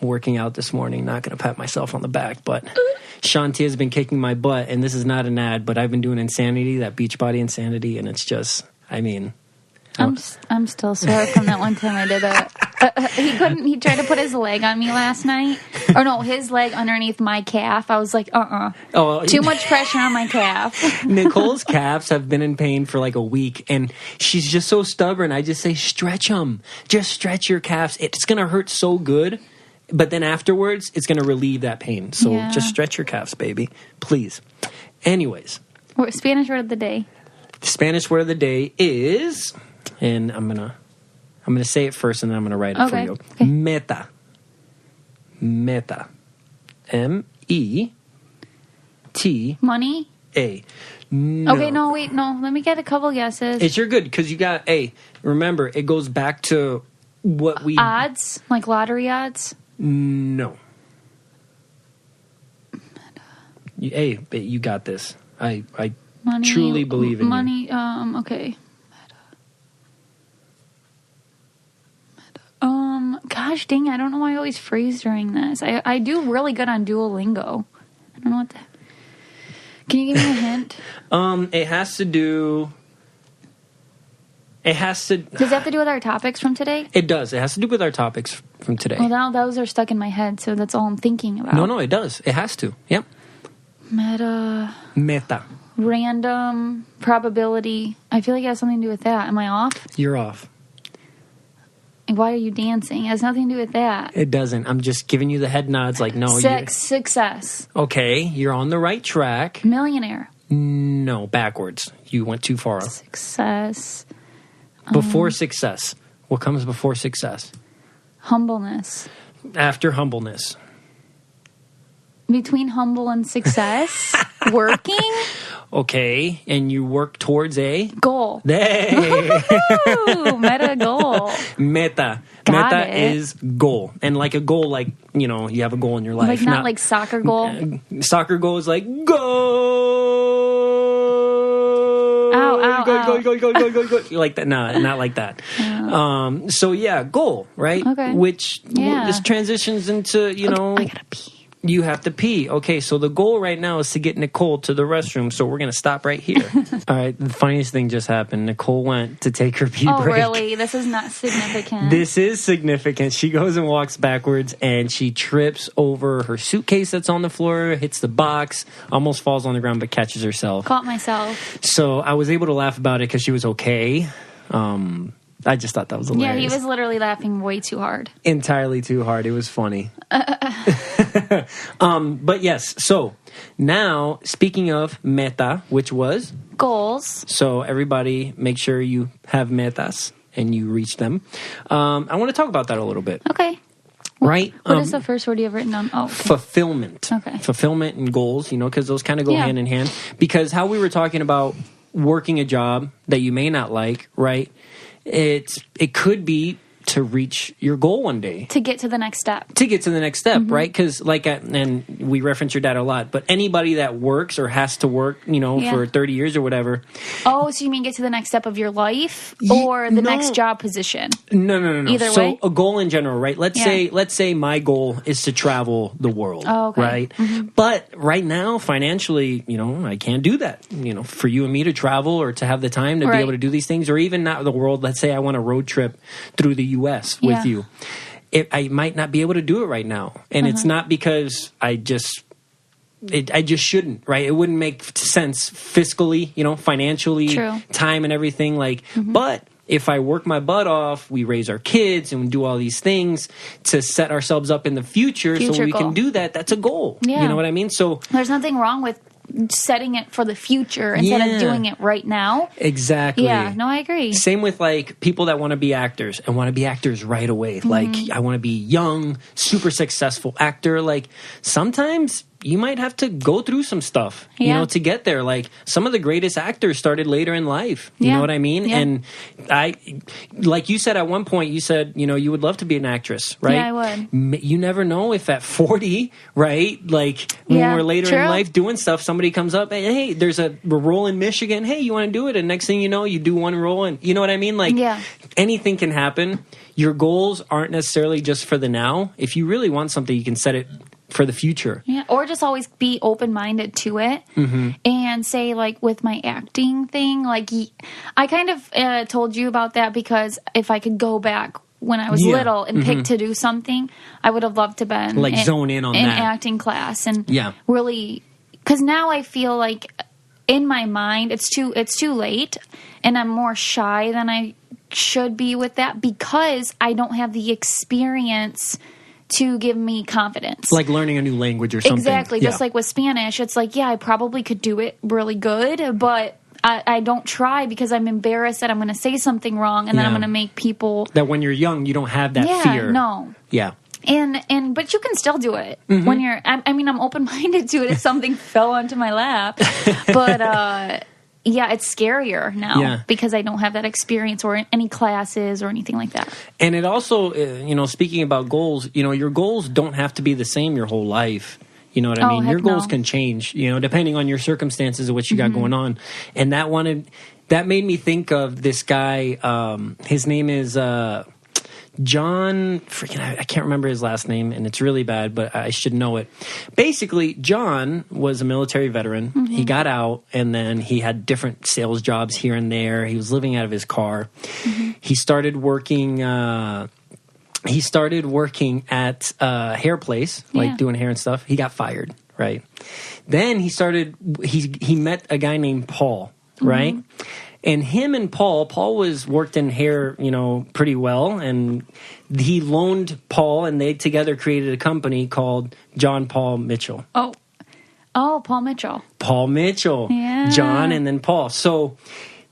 Working out this morning. Not going to pat myself on the back, but... Shanti has been kicking my butt, and this is not an ad, but I've been doing Insanity, that Beachbody Insanity, and it's just... I mean... I'm still sore from that one time I did it. He tried to put his leg on me last night. Or no, his leg underneath my calf. I was like, too much pressure on my calf. Nicole's calves have been in pain for like a week, and she's just so stubborn. I just say, stretch them. Just stretch your calves. It's going to hurt so good, but then afterwards, it's going to relieve that pain. So just stretch your calves, baby. Please. Anyways. Spanish word of the day. The Spanish word of the day is... And I'm gonna say it first, and then I'm gonna write it for you. Okay. Meta. M-E-T. Money. A. No. Okay, no, wait, no. Let me get a couple guesses. You're good because you got A. Remember, it goes back to what we odds, like lottery odds. No. But you got this. I money, truly believe in money. you. Okay. Gosh dang, I don't know why I always freeze during this. I do really good on Duolingo. I don't know what that... Can you give me a hint? It has to do... Does it have to do with our topics from today? It does. It has to do with our topics from today. Well, now those are stuck in my head, so that's all I'm thinking about. No, it does. It has to. Yep. Meta. Random. Probability. I feel like it has something to do with that. Am I off? You're off. Why are you dancing? It has nothing to do with that. It doesn't. I'm just giving you the head nods like, no. Success. Okay, you're on the right track. Millionaire. No, backwards. You went too far. Success. Before success. What comes before success? Humbleness. After humbleness. Between humble and success? Working? Okay, and you work towards a? Goal. goal. Hey. Ooh, meta goal. Meta. Got Meta it. is goal. And like a goal, like, you know, you have a goal in your life. Like not like soccer goal. Soccer goal is like, go! Ow, Go. Like that. No, not like that. So yeah, goal, right? Okay. Which Yeah. this transitions into, you know. I gotta pee. You have to pee. Okay, so the goal right now is to get Nicole to the restroom, so we're going to stop right here. All right, the funniest thing just happened. Nicole went to take her pee break. Oh, really? This is not significant. This is significant. She goes and walks backwards, and she trips over her suitcase that's on the floor, hits the box, almost falls on the ground, but catches herself. Caught myself. So I was able to laugh about it because she was okay. I just thought that was hilarious. Yeah, he was literally laughing way too hard. Entirely too hard. It was funny. But yes, so now speaking of meta, which was Goals. so everybody make sure you have metas and you reach them. I want to talk about that a little bit. Okay. Right? What is the first word you have written down? Oh, okay. Fulfillment. Okay. Fulfillment and goals, you know, because those kind of go Yeah. hand in hand. Because how we were talking about working a job that you may not like, right? It could be to reach your goal one day. To get to the next step. Mm-hmm. Right? Because and we reference your dad a lot, but anybody that works or has to work, you know, Yeah. for 30 years or whatever. Oh, so you mean get to the next step of your life or the next job position? No. Either so way? a goal in general, right? Let's say my goal is to travel the world, Oh, okay. right? Mm-hmm. But right now, financially, you know, I can't do that. You know, for you and me to travel or to have the time to be Right. able to do these things, or even not the world. Let's say I want a road trip through the U.S. with Yeah. you. I might not be able to do it right now, and it's not because I just shouldn't, right? It wouldn't make sense fiscally, you know, financially, True. time and everything. Like, but if I work my butt off, we raise our kids and we do all these things to set ourselves up in the future so Future we goal. can do that. That's a goal. Yeah. You know what I mean? So There's nothing wrong with setting it for the future instead Yeah. of doing it right now. exactly. Yeah, no, I agree. Same with like people that want to be actors and want to be actors right away. Like I want to be young, super successful actor. Like sometimes you might have to go through some stuff, you Yeah. know, to get there. Like some of the greatest actors started later in life. You Yeah. know what I mean? Yeah. And like you said at one point, you said, you know, you would love to be an actress, right? Yeah, I would. You never know if at 40, right? Like when Yeah, we're later true. in life doing stuff, somebody comes up and hey, there's a role in Michigan. Hey, you want to do it? And next thing you know, you do one role and you know what I mean? Like Yeah. anything can happen. Your goals aren't necessarily just for the now. If you really want something, you can set it for the future. Yeah, or just always be open-minded to it and say, like, with my acting thing, like, I kind of told you about that because if I could go back when I was Yeah. little and pick to do something, I would have loved to been Like, zone in on that. acting class and Yeah. really, because now I feel like in my mind it's too late and I'm more shy than I should be with that because I don't have the experience to give me confidence. Like learning a new language or something. Exactly. Yeah. Just like with Spanish, it's like, yeah, I probably could do it really good, but I don't try because I'm embarrassed that I'm going to say something wrong and then I'm Yeah. going to make people. that when you're young, you don't have that fear. No. Yeah. And but you can still do it when you're. I mean, I'm open minded to it if something fell onto my lap, but yeah, it's scarier now Yeah. because I don't have that experience or any classes or anything like that. And it also, you know, speaking about goals, you know, your goals don't have to be the same your whole life. You know what I Oh, mean? heck Your goals no. can change, you know, depending on your circumstances and what you got going on. And that made me think of this guy. His name is John. I can't remember his last name, and it's really bad, but I should know it. Basically, John was a military veteran. He got out, and then he had different sales jobs here and there. He was living out of his car. He started working. He started working at a hair place, like Yeah. doing hair and stuff. He got fired, right? Then he met a guy named Paul, right? And him and Paul was worked in hair, you know, pretty well. And he loaned Paul, and they together created a company called John Paul Mitchell. Oh, Paul Mitchell. Paul Mitchell, Yeah. John, and then Paul. So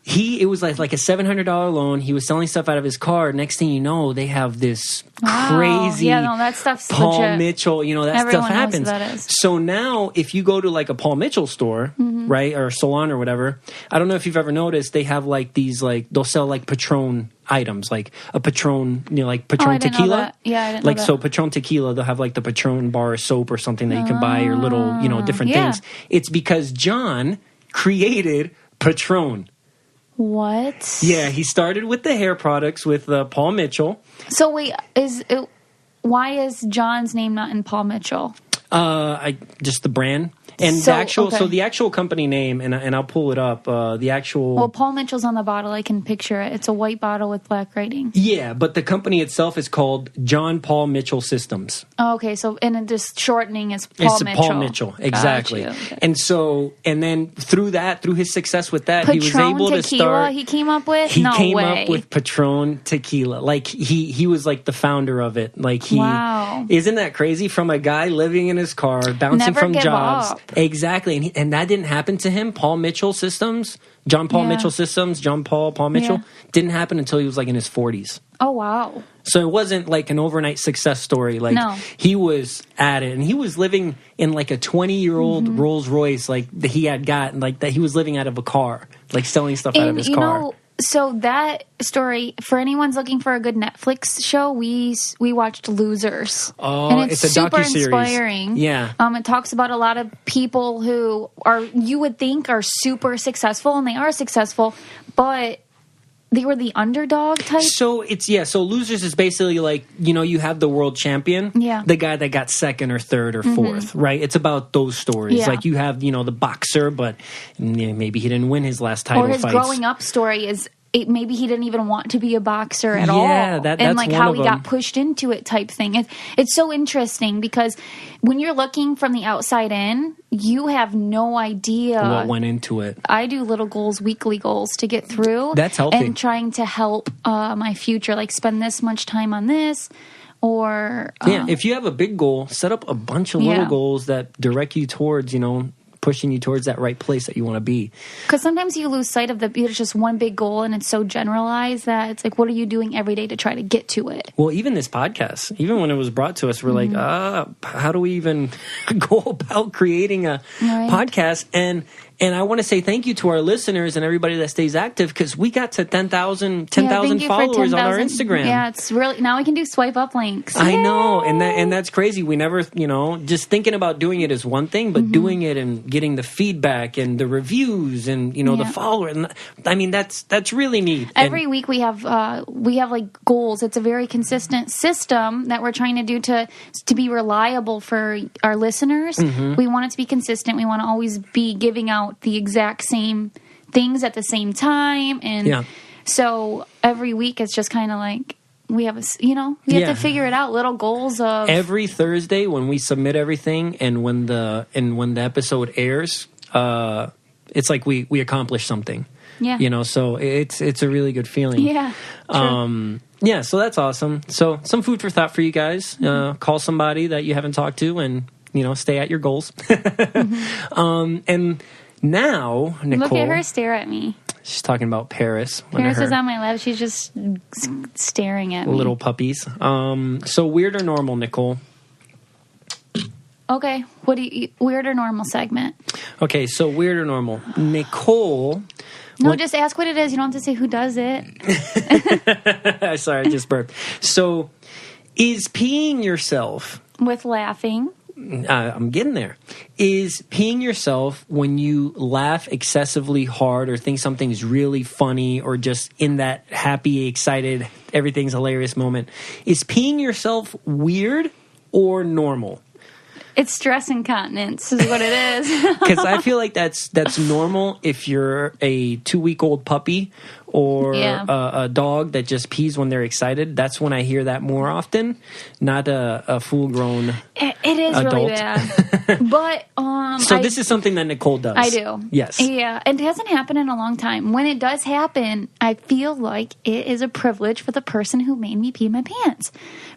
it was like a $700 loan. He was selling stuff out of his car. Next thing you know, they have this crazy Yeah, no, that stuff's Paul legit. Mitchell. You know, that Everyone stuff knows happens. who that is. So now, if you go to like a Paul Mitchell store, right? Or salon or whatever. I don't know if you've ever noticed, they have like these, like, they'll sell like Patron items, like a Patron, like Patron tequila. Yeah, I didn't like know that. So Patron tequila, they'll have like the Patron bar of soap or something that you can buy, or little, different things. It's because John created Patron. What? Yeah, he started with the hair products with Paul Mitchell. So wait, why is John's name not in Paul Mitchell? Just the brand. And So, the actual company name, and I'll pull it up. The actual. Well, Paul Mitchell's on the bottle. I can picture it. It's a white bottle with black writing. Yeah, but the company itself is called John Paul Mitchell Systems. Oh, okay, so and just shortening is Paul Mitchell. Paul Mitchell, exactly. Okay. And then through his success with that, Patron he was able tequila to start. He came up with. He no came way. up with Patron tequila. Like he was like the founder of it. Like Wow. Isn't that crazy? From a guy living in his car, bouncing Never from give jobs, up. exactly. And that didn't happen to him. Paul Mitchell Systems, John Paul Mitchell Systems, Paul Mitchell didn't happen until he was like in his 40s. Oh wow. So it wasn't like an overnight success story. Like he was at it, and he was living in like a 20-year-old Rolls Royce, like that he had gotten, like that he was living out of a car, like selling stuff out of his car. So that story, for anyone's looking for a good Netflix show, we watched Losers. Oh, and it's a super docuseries. inspiring. Yeah. It talks about a lot of people who you would think are super successful, and they are successful, but they were the underdog type. So so Losers is basically like, you have the world champion, the guy that got second or third or fourth, right? It's about those stories. Yeah. Like you have, the boxer, but maybe he didn't win his last title or his fights. growing up story is maybe he didn't even want to be a boxer at all. That's and like one how of he them. got pushed into it type thing. It's so interesting because when you're looking from the outside in, you have no idea what went into it. I do little goals, weekly goals to get through. That's healthy. And trying to help my future, like spend this much time on this. Or if you have a big goal, set up a bunch of little goals that direct you towards, pushing you towards that right place that you want to be. Because sometimes you lose sight of there's just one big goal, and it's so generalized that it's like, what are you doing every day to try to get to it? Well, even this podcast, even when it was brought to us, we're like, how do we even go about creating a podcast? And I want to say thank you to our listeners and everybody that stays active, because we got to 10,000 followers on our Instagram. Yeah, it's really, now we can do swipe up links. I know, and that's crazy. We never, just thinking about doing it is one thing, but doing it and getting the feedback and the reviews and the follower. And I mean, that's really neat. Every week we have like goals. It's a very consistent system that we're trying to do to be reliable for our listeners. We want it to be consistent. We want to always be giving out the exact same things at the same time, and so every week it's just kind of like we have we have to figure it out. Little goals of every Thursday when we submit everything, and when the episode airs, it's like we accomplished something. Yeah, so it's a really good feeling. Yeah. True. Yeah, so that's awesome. So some food for thought for you guys. Call somebody that you haven't talked to, and stay at your goals. And now, Nicole, look at her stare at me. She's talking about Paris. Paris is on my lap. She's just staring at me. Little puppies. So weird or normal, Nicole? Okay. What do you weird or normal segment? Okay, so weird or normal, Nicole. No, just ask what it is. You don't have to say who does it. Sorry, I just burped. So, is peeing yourself with laughing? I'm getting there. Is peeing yourself when you laugh excessively hard or think something's really funny or just in that happy, excited, everything's hilarious moment, is peeing yourself weird or normal? It's stress incontinence is what it is. Because I feel like that's normal if you're a 2-week-old puppy or a dog that just pees when they're excited. That's when I hear that more often, not a full-grown It is adult. really bad. But so this is something that Nicole does. I do. Yes. Yeah, and it hasn't happened in a long time. When it does happen, I feel like it is a privilege for the person who made me pee my pants,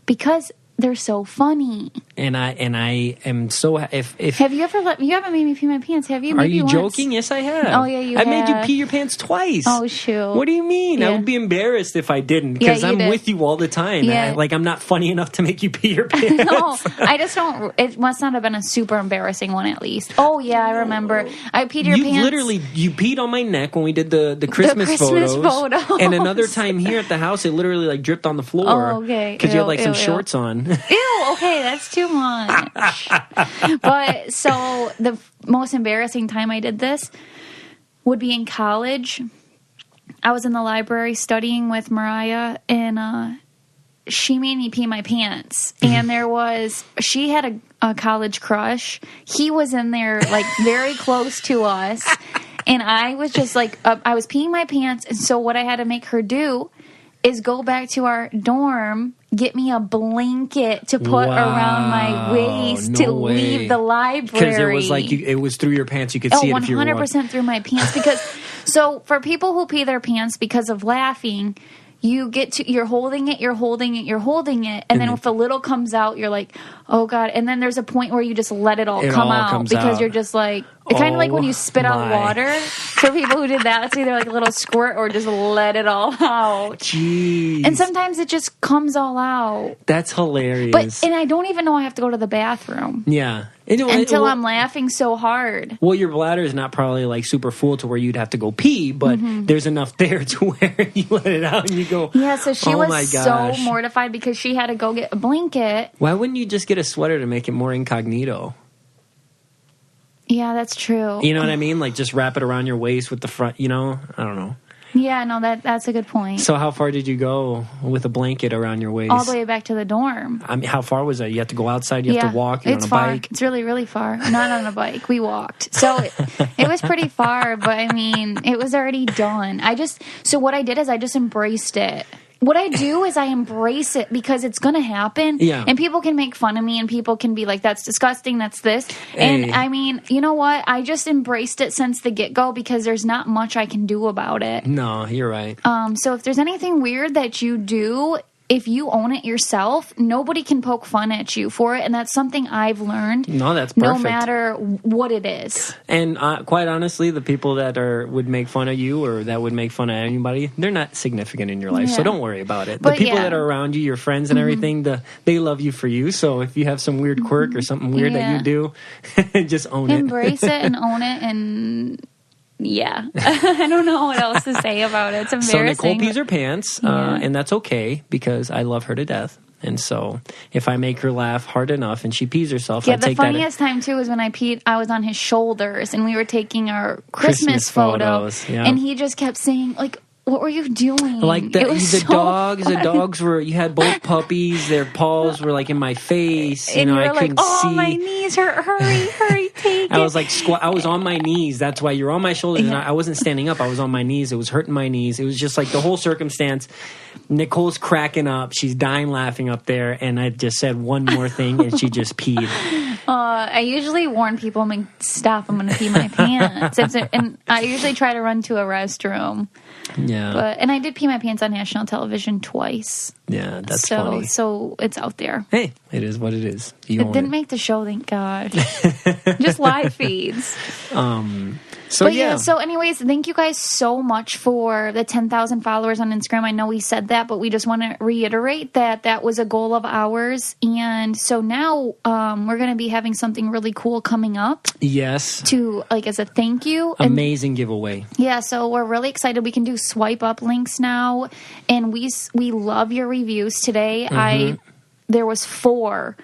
because they're so funny. And I am so if Have you ever you haven't made me pee my pants, have you? Are Maybe you once. joking? Yes, I have. Oh, yeah, you I have. made you pee your pants twice. Oh, shoot. What do you mean? Yeah. I would be embarrassed if I didn't, because Yeah, you I'm did. with you all the time. Yeah. I'm not funny enough to make you pee your pants. No, I just don't. It must not have been a super embarrassing one, at least. Oh yeah, I remember. I peed your pants. You peed on my neck when we did the Christmas Christmas photos. photos. And another time here at the house, it literally like dripped on the floor. Oh, okay. Because you had Ew, like some ew, ew. shorts on. Ew, okay, that's too much. But so the most embarrassing time I did this would be in college. I was in the library studying with Mariah, and she made me pee my pants. And she had a college crush. He was in there, like, very close to us. And I was just like, I was peeing my pants. And so what I had to make her do is go back to our dorm, get me a blanket to put around my waist to leave the library. Because it was like it was through your pants. You could see it if you were 100% through my pants. Because so for people who pee their pants because of laughing, you're holding it, and then if a little comes out, you're like, oh God. And then there's a point where you just let it all come out because you're just like, it's kind of like when you spit out water. For people who did that, it's either like a little squirt or just let it all out. Jeez. And sometimes it just comes all out. That's hilarious. And I don't even know I have to go to the bathroom. Yeah. Until I'm laughing so hard. Well, your bladder is not probably like super full to where you'd have to go pee, but there's enough there to where you let it out and you go, yeah, so she was my so gosh. mortified because she had to go get a blanket. Why wouldn't you just get a sweater to make it more incognito? Yeah, that's true. You know what I mean? Like just wrap it around your waist with the front, I don't know. Yeah, no, that's a good point. So how far did you go with a blanket around your waist? All the way back to the dorm. I mean, how far was that? You have to go outside? You have to walk? You're it's on a far. bike? It's really, really far. Not on a bike. We walked. So it was pretty far, but I mean, it was already done. So what I did is I just embraced it. What I do is I embrace it because it's going to happen. Yeah. And people can make fun of me and people can be like, that's disgusting, that's this. Hey. And I mean, you know what? I just embraced it since the get-go because there's not much I can do about it. No, you're right. So if there's anything weird that you do, if you own it yourself, nobody can poke fun at you for it. And that's something I've learned. No, that's perfect. No matter what it is. And quite honestly, the people that would make fun of you or that would make fun of anybody, they're not significant in your life. Yeah. So don't worry about it. But the people yeah. that are around you, your friends and everything, they love you for you. So if you have some weird quirk or something weird that you do, just own it. Embrace it and own it and... Yeah. I don't know what else to say about it. It's embarrassing. So Nicole pees her pants, and that's okay because I love her to death. And so if I make her laugh hard enough and she pees herself, I take that. Yeah, the funniest time, too, is when I peed, I was on his shoulders, and we were taking our Christmas photo, photos, yeah. and he just kept saying, like, what were you doing? Like the dogs were. You had both puppies. Their paws were like in my face. And you were I couldn't like, see. My knees hurt. Hurry, take it. I was like, I was on my knees. That's why you're on my shoulders. And I wasn't standing up. I was on my knees. It was hurting my knees. It was just like the whole circumstance. Nicole's cracking up. She's dying laughing up there. And I just said one more thing, and she just peed. I usually warn people, I'm like, stop, I'm going to pee my pants. And I usually try to run to a restroom. Yeah. And I did pee my pants on national television twice. Yeah, that's funny. So it's out there. Hey, it is what it is. It didn't make the show, thank God. Just live feeds. So anyways, thank you guys so much for the 10,000 followers on Instagram. I know we said that, but we just want to reiterate that was a goal of ours. And so now we're going to be having something really cool coming up. Yes. As a thank you. Amazing giveaway. Yeah, so we're really excited. We can do swipe up links now. And we love your reviews today. There was 4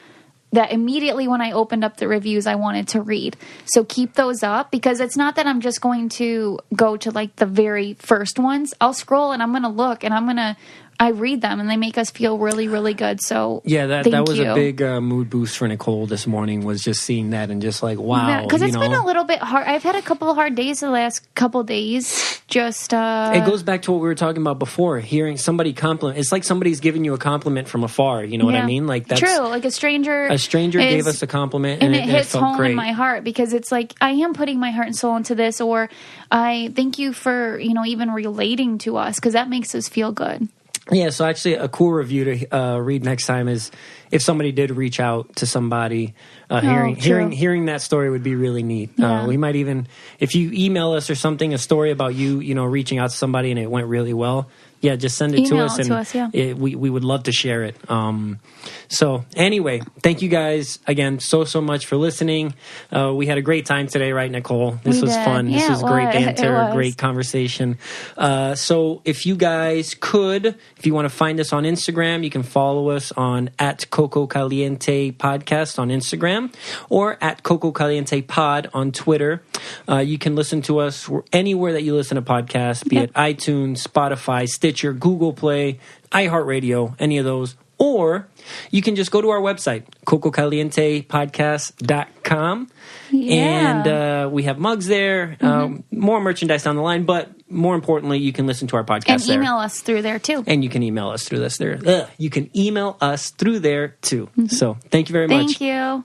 that immediately when I opened up the reviews, I wanted to read. So keep those up because it's not that I'm just going to go to like the very first ones. I'll scroll and I'm going to look and I read them and they make us feel really, really good. So yeah, that was a big mood boost for Nicole this morning, was just seeing that and just like, wow. Because it's been a little bit hard. I've had a couple of hard days the last couple of days. Just it goes back to what we were talking about before. Hearing somebody compliment, it's like somebody's giving you a compliment from afar. You know what I mean? Like that's true. Like a stranger gave us a compliment, and it hits felt home great. in my heart because it's like I am putting my heart and soul into this, or I thank you for even relating to us because that makes us feel good. Yeah, so actually a cool review to read next time is if somebody did reach out to somebody, hearing that story would be really neat. Yeah. We might even, if you email us or something, a story about you reaching out to somebody and it went really well. Yeah, just send it to us, and we would love to share it. So anyway, thank you guys again so much for listening. We had a great time today, right, Nicole? This was fun. Yeah, this was great banter, great conversation. So if you guys if you want to find us on Instagram, you can follow us on @Coco Caliente Podcast on Instagram or @Coco Caliente Pod on Twitter. You can listen to us anywhere that you listen to podcasts, be it iTunes, Spotify, Stitcher, Google Play, iHeartRadio, any of those. Or you can just go to our website, cococalientepodcast.com. Yeah. And we have mugs there, more merchandise down the line, but more importantly, you can listen to our podcast and there. email us through there, too. And you can email us through this there. You can email us through there, too. So thank you very much. Thank you.